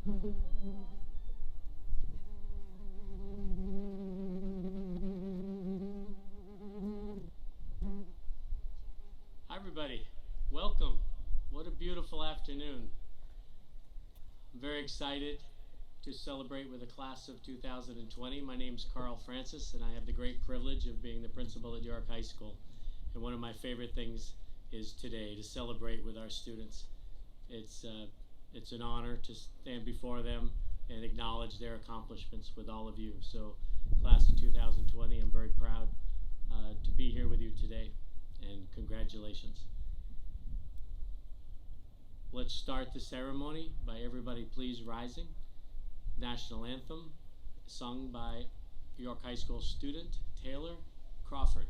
Hi everybody, welcome. What a beautiful afternoon. I'm very excited to celebrate with the class of 2020. My name's Carl Francis, and I have the great privilege of being the principal at York High School. And one of my favorite things is today to celebrate with our students. It's an honor to stand before them and acknowledge their accomplishments with all of you. So, class of 2020, I'm very proud to be here with you today, and congratulations. Let's start the ceremony by everybody please rising. National anthem sung by York High School student Taylor Crawford.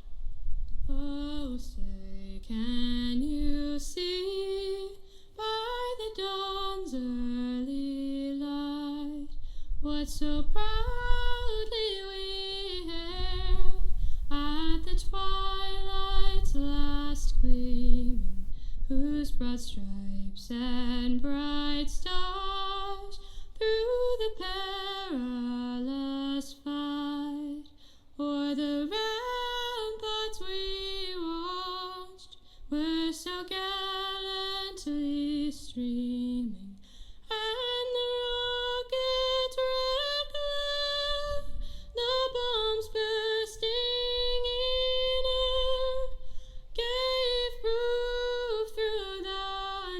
Oh, say, can you see by the dawn's early light what so proudly we hailed at the twilight's last gleaming, whose broad stripes and bright stars through the perilous fight o'er the ramparts we watched were so gallantly streaming, and the rocket's red glare, the bombs bursting in air, gave proof through the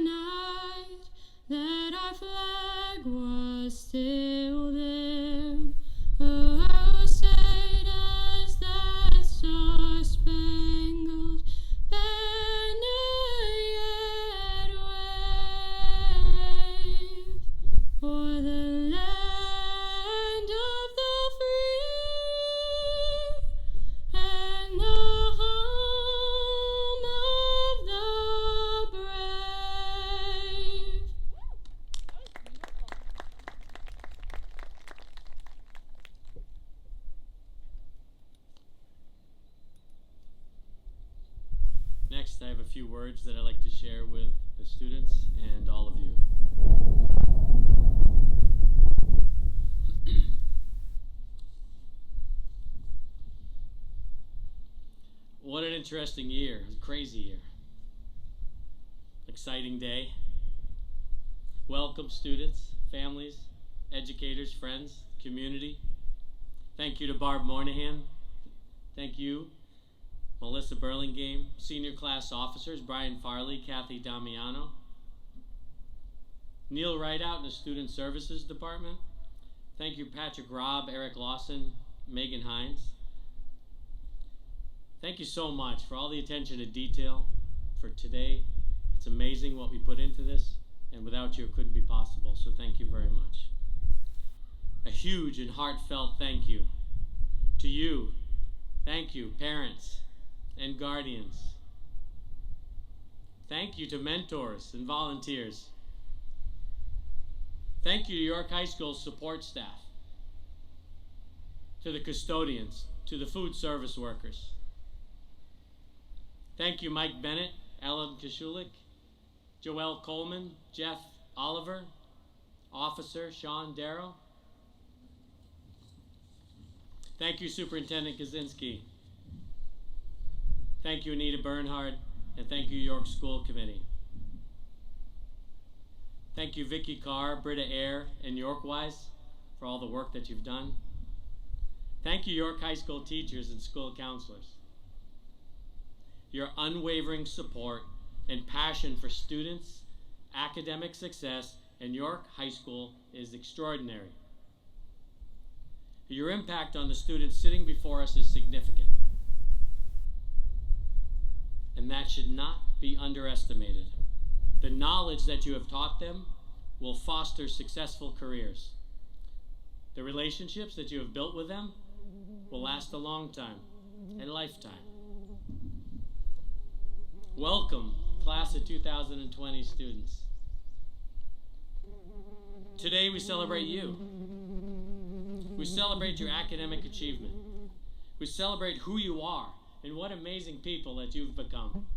night that our flag was still there. Oh, say does that star-spangled banner yet wave o'er the land of the free and the home of the brave? Next, I have a few words that I'd like to share with the students and all of you. What an interesting year, a crazy year. Exciting day. Welcome students, families, educators, friends, community. Thank you to Barb Moynihan. Thank you, Melissa Burlingame, senior class officers, Brian Farley, Kathy Damiano, Neil Rideout in the Student Services Department. Thank you, Patrick Robb, Eric Lawson, Megan Hines. Thank you so much for all the attention to detail for today. It's amazing what we put into this, and without you it couldn't be possible, so thank you very much. A huge and heartfelt thank you to you. Thank you, parents and guardians. Thank you to mentors and volunteers. Thank you to York High School support staff, to the custodians, to the food service workers. Thank you, Mike Bennett, Ellen Kashulik, Joelle Coleman, Jeff Oliver, Officer Sean Darrow. Thank you, Superintendent Kaczynski. Thank you, Anita Bernhard, and thank you, York School Committee. Thank you, Vicki Carr, Britta Eyre, and Yorkwise for all the work that you've done. Thank you, York High School teachers and school counselors. Your unwavering support and passion for students, academic success, and York High School is extraordinary. Your impact on the students sitting before us is significant, and that should not be underestimated. The knowledge that you have taught them will foster successful careers. The relationships that you have built with them will last a long time, a lifetime. Welcome, class of 2020 students. Today we celebrate you. We celebrate your academic achievement. We celebrate who you are and what amazing people that you've become.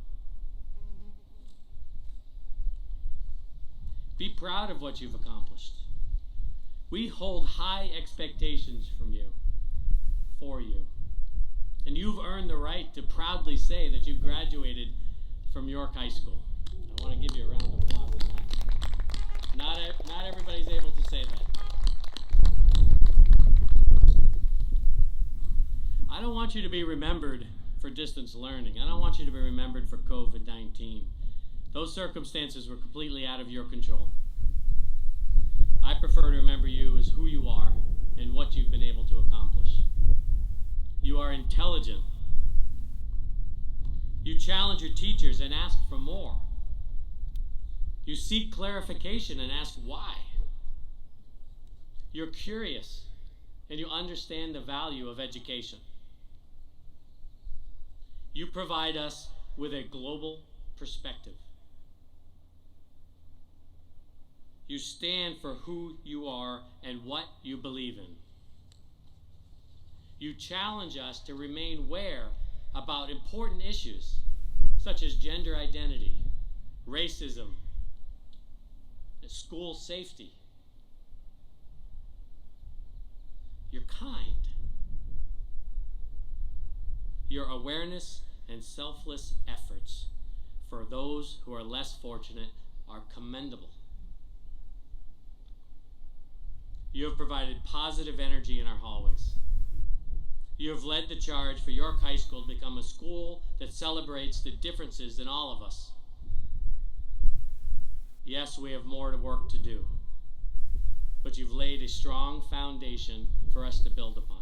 Be proud of what you've accomplished. We hold high expectations from you, for you. And you've earned the right to proudly say that you've graduated from York High School. I want to give you a round of applause for that. Not everybody's able to say that. I don't want you to be remembered for distance learning. I don't want you to be remembered for COVID-19. Those circumstances were completely out of your control. I prefer to remember you as who you are and what you've been able to accomplish. You are intelligent. You challenge your teachers and ask for more. You seek clarification and ask why. You're curious and you understand the value of education. You provide us with a global perspective. You stand for who you are and what you believe in. You challenge us to remain aware about important issues such as gender identity, racism, and school safety. You're kind. Your awareness and selfless efforts for those who are less fortunate are commendable. You have provided positive energy in our hallways. You have led the charge for York High School to become a school that celebrates the differences in all of us. Yes, we have more work to do, but you've laid a strong foundation for us to build upon.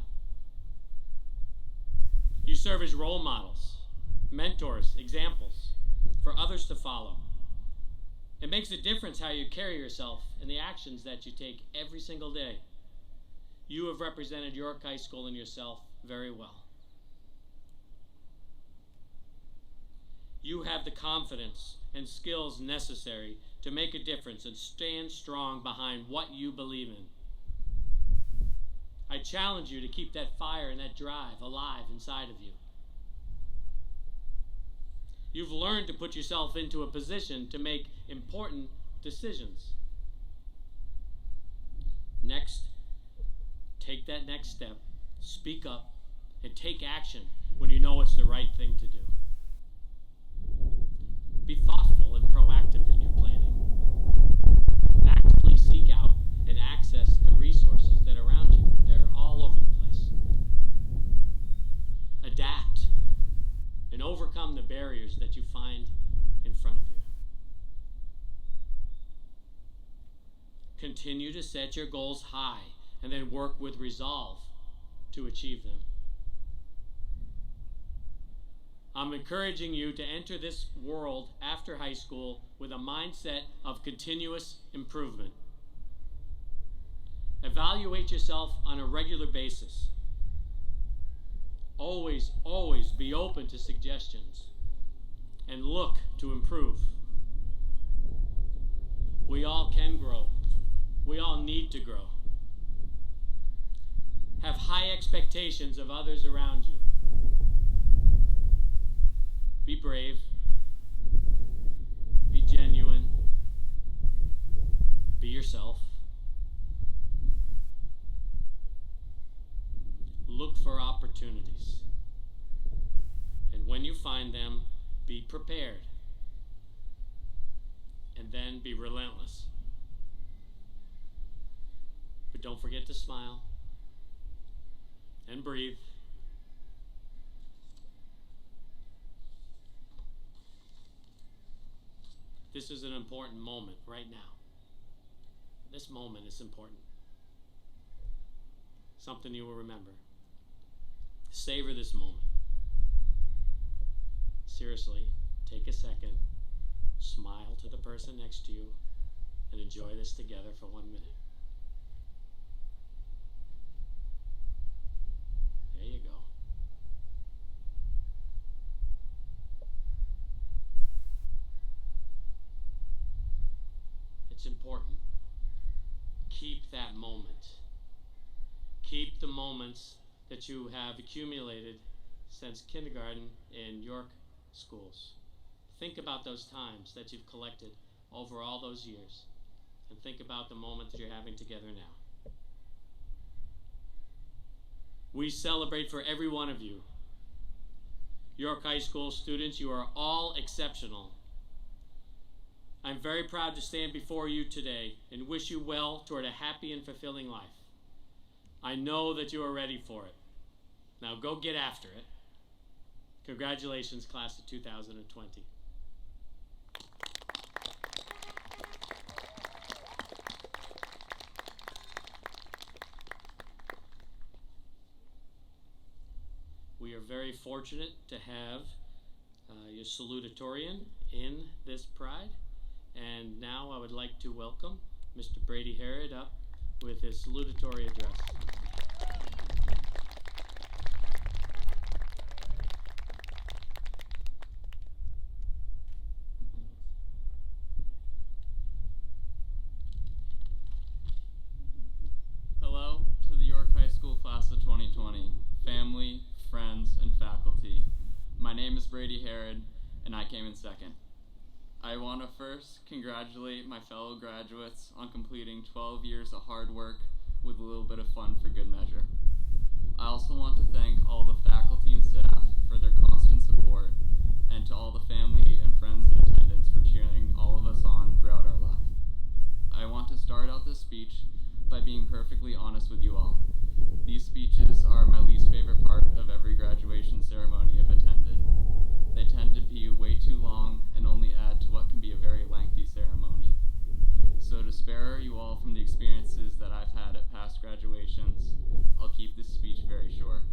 You serve as role models, mentors, examples for others to follow. It makes a difference how you carry yourself and the actions that you take every single day. You have represented York High School and yourself very well. You have the confidence and skills necessary to make a difference and stand strong behind what you believe in. I challenge you to keep that fire and that drive alive inside of you. You've learned to put yourself into a position to make important decisions. Next, take that next step, speak up, and take action when you know it's the right thing to do. Be thoughtful and proactive in your planning. Actively seek out and access the resources that are around you. They're all over the place. Adapt and overcome the barriers that you find in front of you. Continue to set your goals high and then work with resolve to achieve them. I'm encouraging you to enter this world after high school with a mindset of continuous improvement. Evaluate yourself on a regular basis. Always be open to suggestions and look to improve. We all can grow. We all need to grow. Have high expectations of others around you. Be brave. Be genuine. Be yourself. Look for opportunities. And when you find them, be prepared. And then be relentless. But don't forget to smile and breathe. This is an important moment right now. This moment is important. Something you will remember. Savor this moment. Seriously, take a second, smile to the person next to you, and enjoy this together for 1 minute. There you go. It's important. Keep that moment. Keep the moments that you have accumulated since kindergarten in York schools. Think about those times that you've collected over all those years, and think about the moment that you're having together now. We celebrate for every one of you. York High School students, you are all exceptional. I'm very proud to stand before you today and wish you well toward a happy and fulfilling life. I know that you are ready for it. Now go get after it. Congratulations, class of 2020. We are very fortunate to have your salutatorian in this Pride. And now I would like to welcome Mr. Brady Harrod up with his salutatory address. Hello to the York High School class of 2020, family, friends, and faculty. My name is Brady Harrod, and I came in second. I want to first congratulate my fellow graduates on completing 12 years of hard work with a little bit of fun for good measure. I also want to thank all the faculty and staff for their constant support, and to all the family and friends in attendance for cheering all of us on throughout our life. I want to start out this speech by being perfectly honest with you all. These speeches are my least favorite part of every graduation ceremony I've attended. They tend to be way too long and only add to what can be a very lengthy ceremony. So to spare you all from the experiences that I've had at past graduations, I'll keep this speech very short.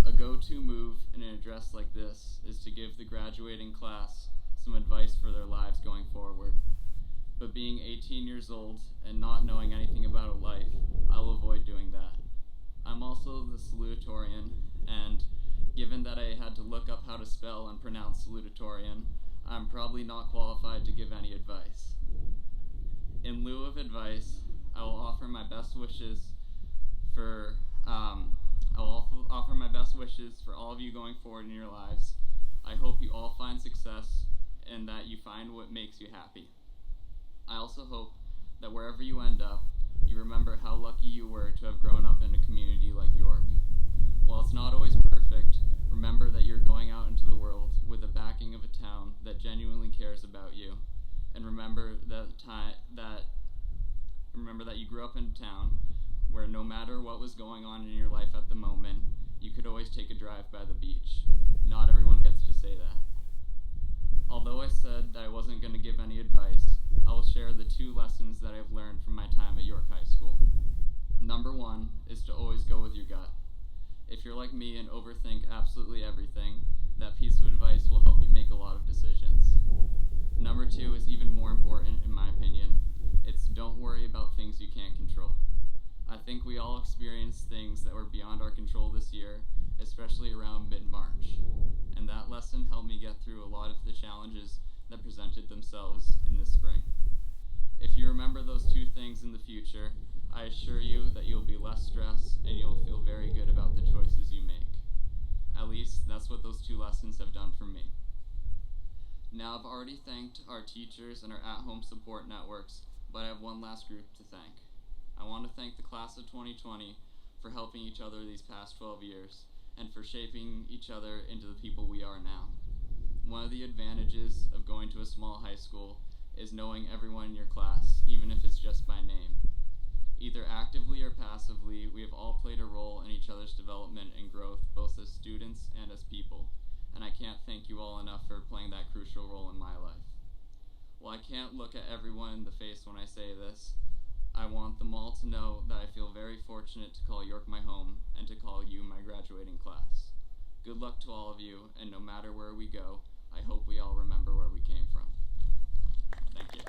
A go-to move in an address like this is to give the graduating class some advice for their lives going forward. But being 18 years old and not knowing anything about life, I'll avoid doing that. I'm also the salutatorian, and given that I had to look up how to spell and pronounce salutatorian, I'm probably not qualified to give any advice. In lieu of advice, I will offer my best wishes for all of you going forward in your lives. I hope you all find success and that you find what makes you happy. I also hope that wherever you end up, you remember how lucky you were to have grown up in a community like York. While it's not always perfect, remember that you're going out into the world with the backing of a town that genuinely cares about you. And remember that you grew up in a town where no matter what was going on in your life at the moment, you could always take a drive by the beach. Not everyone gets to say that. Although I said that I wasn't going to give any advice, I will share the 2 lessons that I've learned from my time at York High School. Number 1 is to always go with your gut. If you're like me and overthink absolutely everything, that piece of advice will help you make a lot of decisions. Number 2 is even more important in my opinion. It's don't worry about things you can't control. I think we all experienced things that were beyond our control this year, especially around mid-March. And that lesson helped me get through a lot of the challenges that presented themselves in the spring. If you remember those 2 things in the future, I assure you that you'll be less stressed and you'll feel very good about the choices you make. At least that's what those 2 lessons have done for me. Now I've already thanked our teachers and our at-home support networks, but I have one last group to thank. I want to thank the class of 2020 for helping each other these past 12 years and for shaping each other into the people we are now. One of the advantages of going to a small high school is knowing everyone in your class, even if it's just by name. Either actively or passively, we have all played a role in each other's development and growth, both as students and as people, and I can't thank you all enough for playing that crucial role in my life. While I can't look at everyone in the face when I say this, I want them all to know that I feel very fortunate to call York my home and to call you my graduating class. Good luck to all of you, and no matter where we go, I hope we all remember where we came from. Thank you.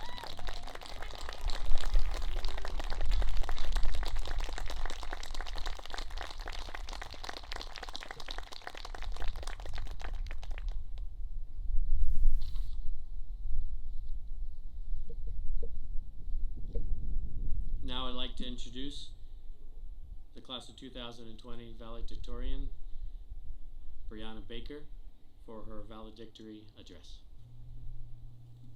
Now I'd like to introduce the class of 2020 valedictorian, Brianna Baker, for her valedictory address.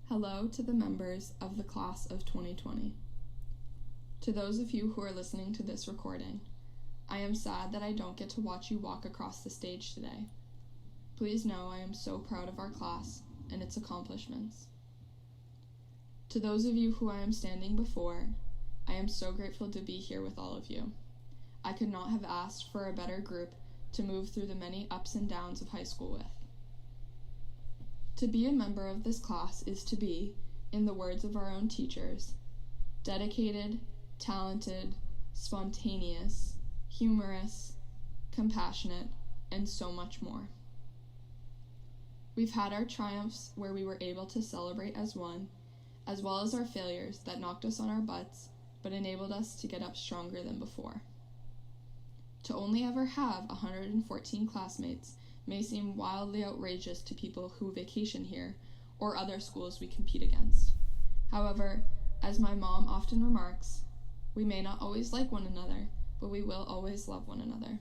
Hello to the members of the class of 2020. To those of you who are listening to this recording, I am sad that I don't get to watch you walk across the stage today. Please know I am so proud of our class and its accomplishments. To those of you who I am standing before, I am so grateful to be here with all of you. I could not have asked for a better group to move through the many ups and downs of high school with. To be a member of this class is to be, in the words of our own teachers, dedicated, talented, spontaneous, humorous, compassionate, and so much more. We've had our triumphs where we were able to celebrate as one, as well as our failures that knocked us on our butts but enabled us to get up stronger than before. To only ever have 114 classmates may seem wildly outrageous to people who vacation here or other schools we compete against. However, as my mom often remarks, we may not always like one another, but we will always love one another.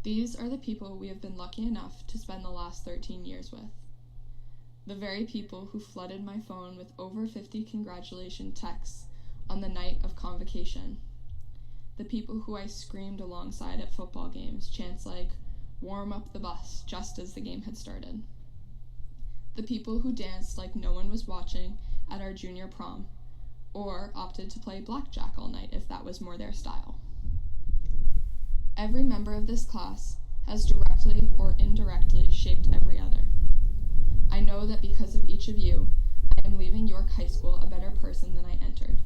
These are the people we have been lucky enough to spend the last 13 years with. The very people who flooded my phone with over 50 congratulation texts on the night of convocation. The people who I screamed alongside at football games, chants like, "Warm up the bus," just as the game had started. The people who danced like no one was watching at our junior prom, or opted to play blackjack all night if that was more their style. Every member of this class has directly or indirectly shaped every other. I know that because of each of you, I am leaving York High School a better person than I entered.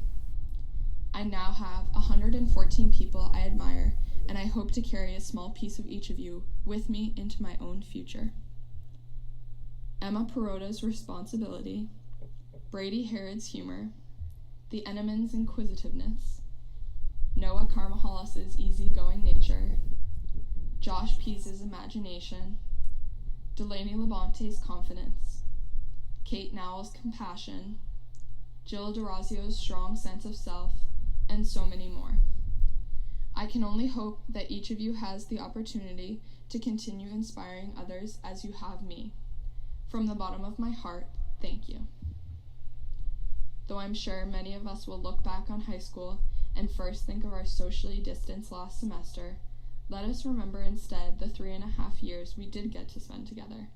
I now have 114 people I admire, and I hope to carry a small piece of each of you with me into my own future. Emma Perota's responsibility, Brady Harrod's humor, the Eneman's inquisitiveness, Noah Carmahalas's easygoing nature, Josh Pease's imagination, Delaney Labonte's confidence, Kate Nowell's compassion, Jill DeRosio's strong sense of self, and so many more. I can only hope that each of you has the opportunity to continue inspiring others as you have me. From the bottom of my heart, thank you. Though I'm sure many of us will look back on high school and first think of our socially distanced last semester, let us remember instead the 3.5 years we did get to spend together,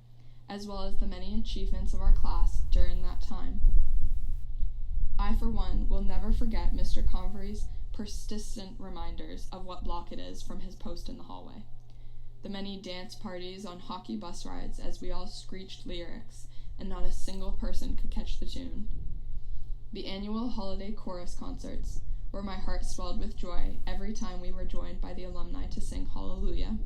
as well as the many achievements of our class during that time. I, for one, will never forget Mr. Convery's persistent reminders of what block it is from his post in the hallway. The many dance parties on hockey bus rides as we all screeched lyrics and not a single person could catch the tune. The annual holiday chorus concerts, where my heart swelled with joy every time we were joined by the alumni to sing Hallelujah.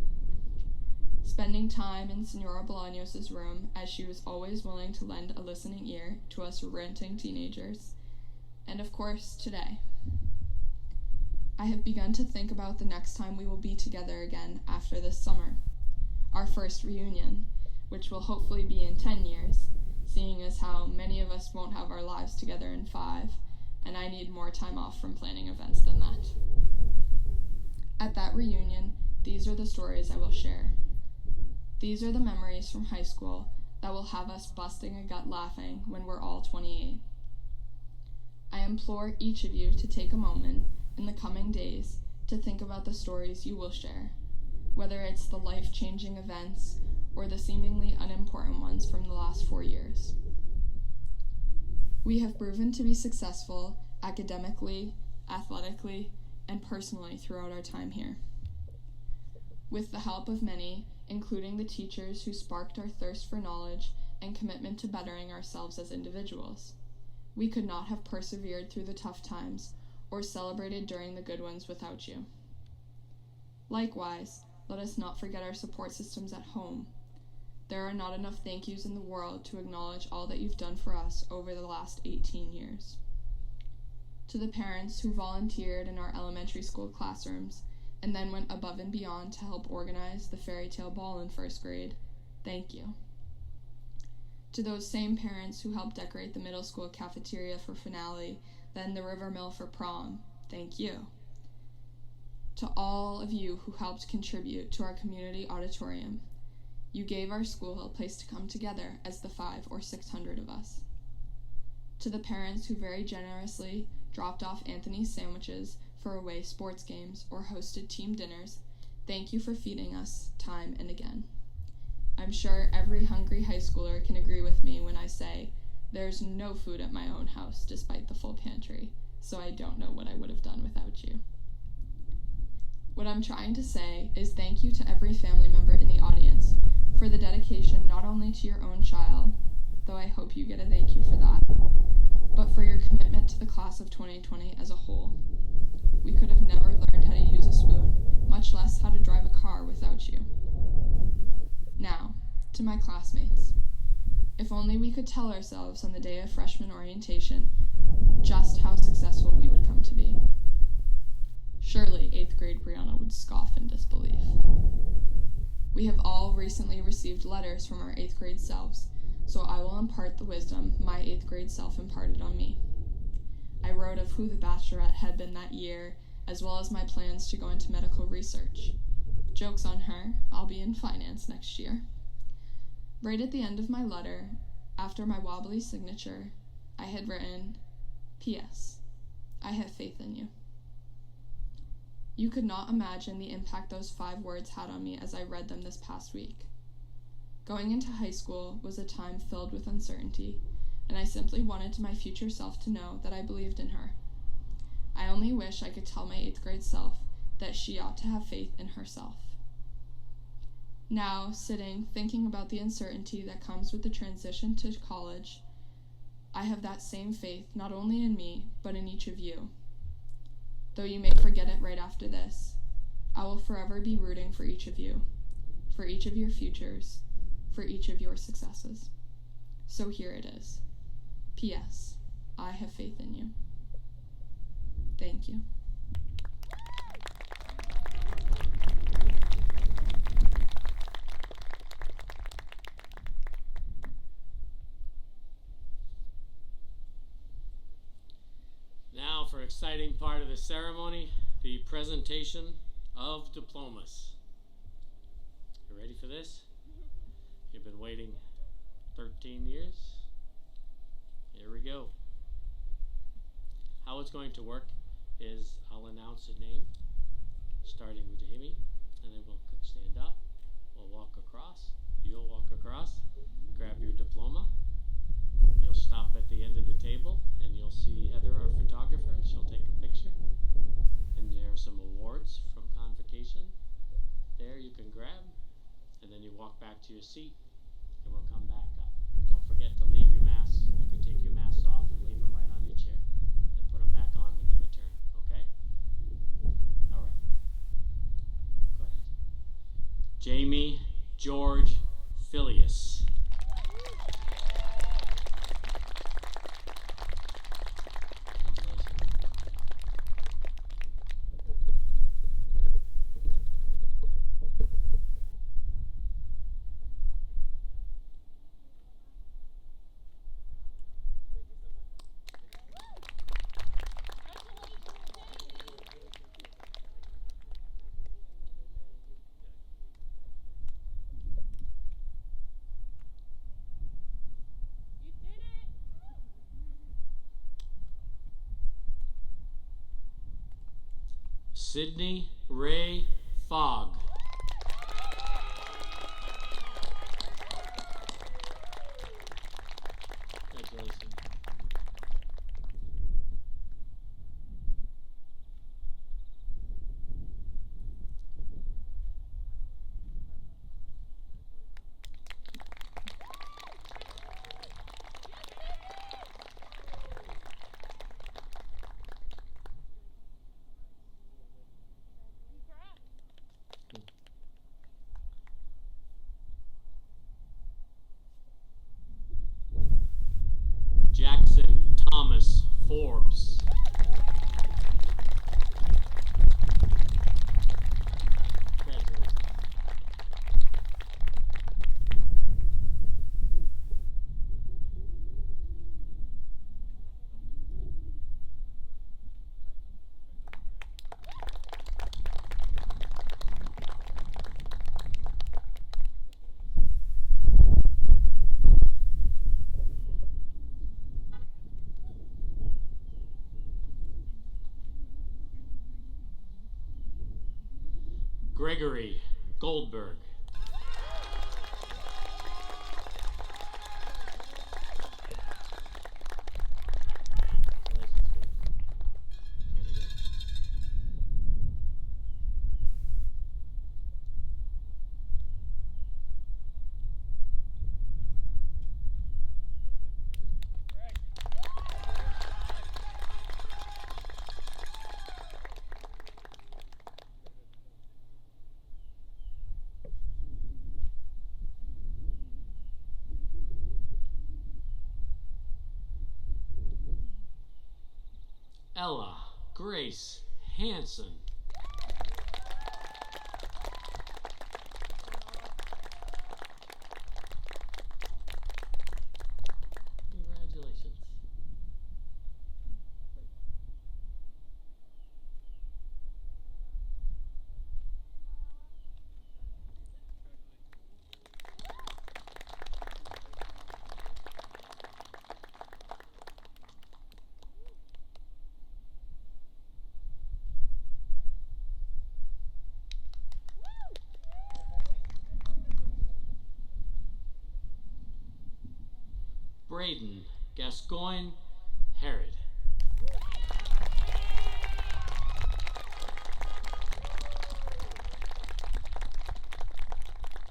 Spending time in Senora Bolaños' room, as she was always willing to lend a listening ear to us ranting teenagers. And of course, today. I have begun to think about the next time we will be together again after this summer. Our first reunion, which will hopefully be in 10 years, seeing as how many of us won't have our lives together in 5, and I need more time off from planning events than that. At that reunion, these are the stories I will share. These are the memories from high school that will have us busting a gut laughing when we're all 28. I implore each of you to take a moment in the coming days to think about the stories you will share, whether it's the life-changing events or the seemingly unimportant ones from the last 4 years. We have proven to be successful academically, athletically, and personally throughout our time here. With the help of many, including the teachers who sparked our thirst for knowledge and commitment to bettering ourselves as individuals, we could not have persevered through the tough times or celebrated during the good ones without you. Likewise, let us not forget our support systems at home. There are not enough thank yous in the world to acknowledge all that you've done for us over the last 18 years. To the parents who volunteered in our elementary school classrooms and then went above and beyond to help organize the fairy tale ball in 1st grade, thank you. To those same parents who helped decorate the middle school cafeteria for finale, then the River Mill for prom, thank you. To all of you who helped contribute to our community auditorium, you gave our school a place to come together as the 500 or 600 of us. To the parents who very generously dropped off Anthony's sandwiches for away sports games or hosted team dinners, thank you for feeding us time and again. I'm sure every hungry high schooler can agree with me when I say there's no food at my own house despite the full pantry, so I don't know what I would have done without you. What I'm trying to say is thank you to every family member in the audience for the dedication not only to your own child, though I hope you get a thank you for that, but for your commitment to the class of 2020 as a whole. We could have never learned how to use a spoon, much less how to drive a car without you. Now, to my classmates. If only we could tell ourselves on the day of freshman orientation just how successful we would come to be. Surely 8th grade Brianna would scoff in disbelief. We have all recently received letters from our 8th grade selves, so I will impart the wisdom my 8th grade self imparted on me. I wrote of who the bachelorette had been that year, as well as my plans to go into medical research. Joke's on her, I'll be in finance next year. Right at the end of my letter, after my wobbly signature, I had written, P.S. I have faith in you. You could not imagine the impact those 5 words had on me as I read them this past week. Going into high school was a time filled with uncertainty, and I simply wanted my future self to know that I believed in her. I only wish I could tell my 8th grade self that she ought to have faith in herself. Now, sitting, thinking about the uncertainty that comes with the transition to college, I have that same faith not only in me, but in each of you. Though you may forget it right after this, I will forever be rooting for each of you, for each of your futures, for each of your successes. So here it is. P.S. I have faith in you. Thank you. Now for exciting part of the ceremony, the presentation of diplomas. You ready for this? You've been waiting 13 years. Here we go. How it's going to work is I'll announce a name, starting with Jamie, and then we'll stand up, we'll walk across, you'll walk across, grab your diploma, you'll stop at the end of the table, and you'll see Heather, our photographer. She'll take a picture, and there are some awards from convocation. There you can grab, and then you walk back to your seat, and we'll come back up. Don't forget to leave your masks. You can take your masks off and leave them right on your chair, and put them back on when you return, okay? All right. Go ahead. Jamie George Phileas. Sydney Ray Fogg. Congratulations. Gregory Goldberg. Ella Grace Hanson. Congratulations. Braden Gascoigne Herod.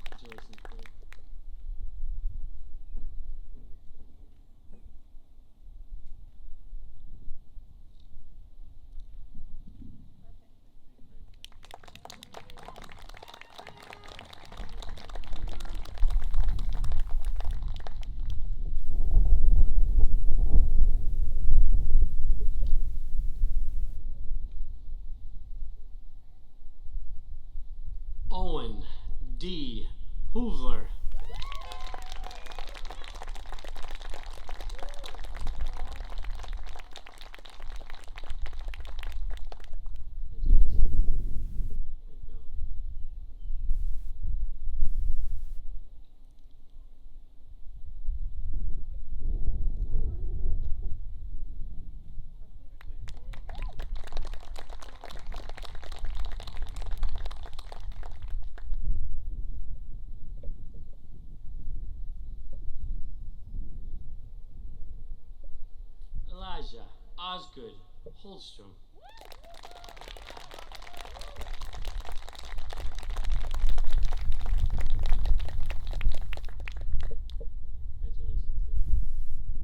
Congratulations, Braden. Owen D. Hoovler. Elijah Osgood Holstrom. Congratulations, Elijah.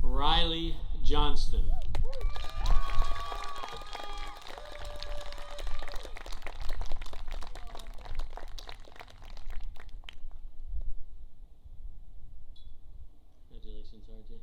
Riley Johnston. Congratulations, RJ.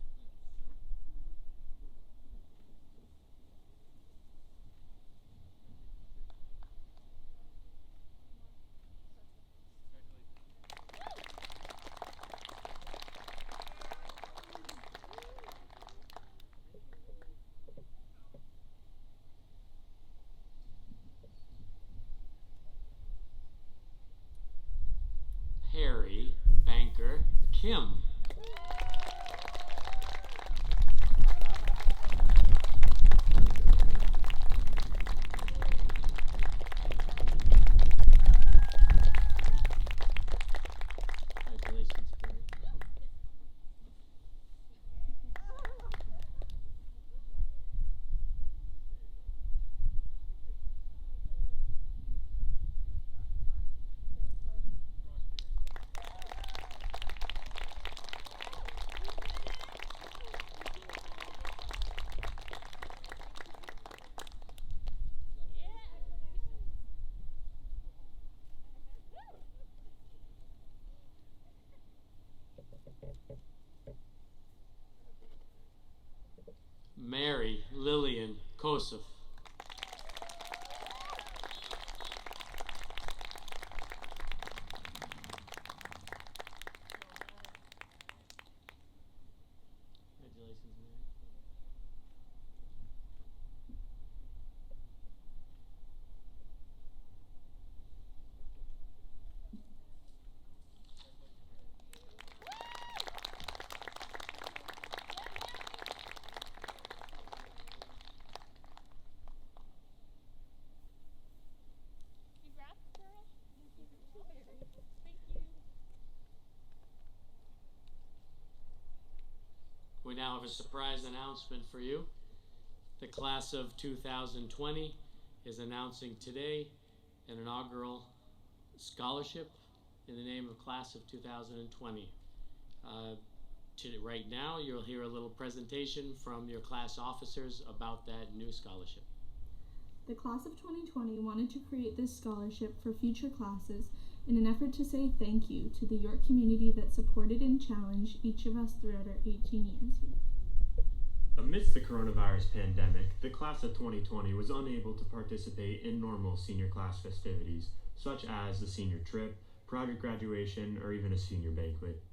Harry Banker Kim. Congratulations, Barry. Mary Lillian Kosov. We now have a surprise announcement for you. The class of 2020 is announcing today an inaugural scholarship in the name of class of 2020. Right now, you'll hear a little presentation from your class officers about that new scholarship. The class of 2020 wanted to create this scholarship for future classes in an effort to say thank you to the York community that supported and challenged each of us throughout our 18 years here. Amidst the coronavirus pandemic, the class of 2020 was unable to participate in normal senior class festivities, such as the senior trip, private graduation, or even a senior banquet.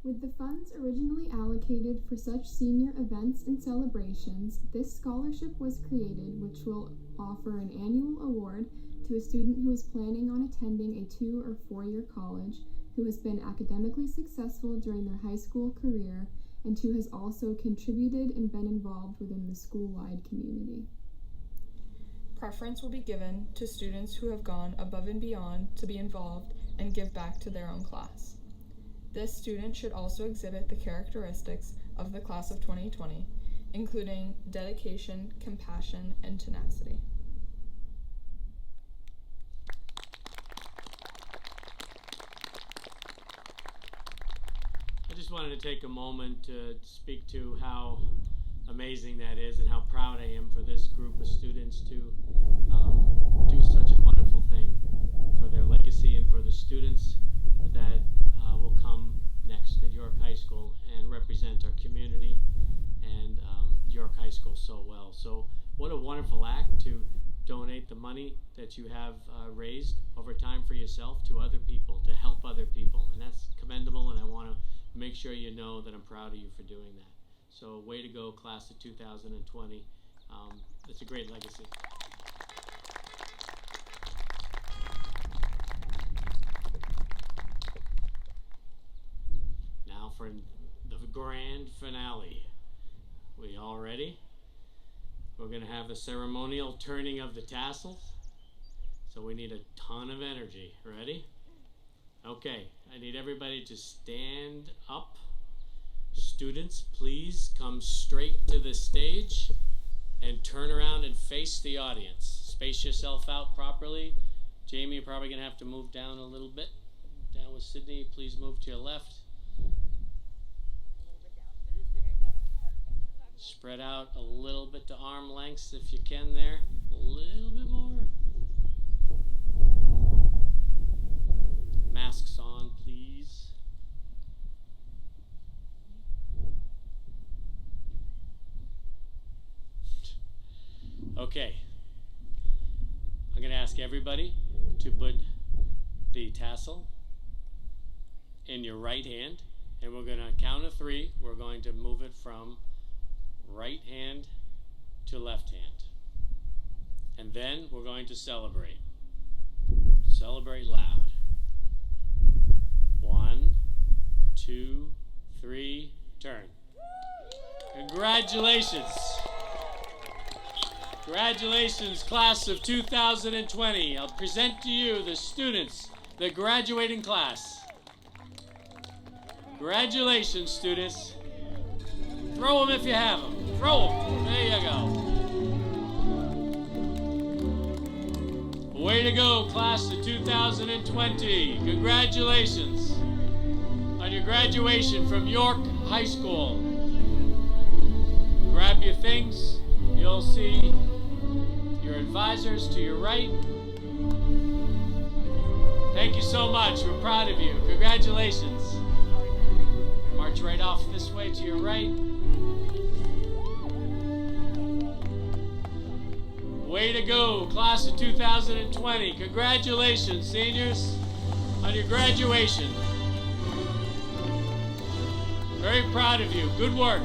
With the funds originally allocated for such senior events and celebrations, this scholarship was created, which will offer an annual award to a student who is planning on attending a 2 or 4-year college, who has been academically successful during their high school career, and who has also contributed and been involved within the school-wide community. Preference will be given to students who have gone above and beyond to be involved and give back to their own class. This student should also exhibit the characteristics of the class of 2020, including dedication, compassion, and tenacity. I just wanted to take a moment to speak to how amazing that is and how proud I am for this group of students to do such a wonderful thing for their legacy and for the students that will come next at York High School and represent our community and York High School so well. So what a wonderful act to donate the money that you have raised over time for yourself to other people, to help other people. And that's commendable, and I want to make sure you know that I'm proud of you for doing that. So way to go, class of 2020. It's a great legacy. Now for the grand finale. We all ready? We're going to have the ceremonial turning of the tassels. So we need a ton of energy. Ready? Okay, I need everybody to stand up. Students, please come straight to the stage and turn around and face the audience. Space yourself out properly. Jamie, you're probably going to have to move down a little bit. Down with Sydney, please move to your left. Spread out a little bit to arm lengths if you can there. A little bit more. Masks on, please. Okay. I'm going to ask everybody to put the tassel in your right hand, and we're going to count to 3. We're going to move it from right hand to left hand. And then we're going to celebrate. Celebrate loud. 1, 2, 3, turn. Congratulations. Congratulations, class of 2020. I'll present to you the students, the graduating class. Congratulations, students. Throw them if you have them. Throw them. There you go. Way to go, class of 2020. Congratulations on your graduation from York High School. Grab your things. You'll see your advisors to your right. Thank you so much. We're proud of you. Congratulations. March right off this way to your right. Way to go, class of 2020. Congratulations, seniors, on your graduation. Very proud of you. Good work.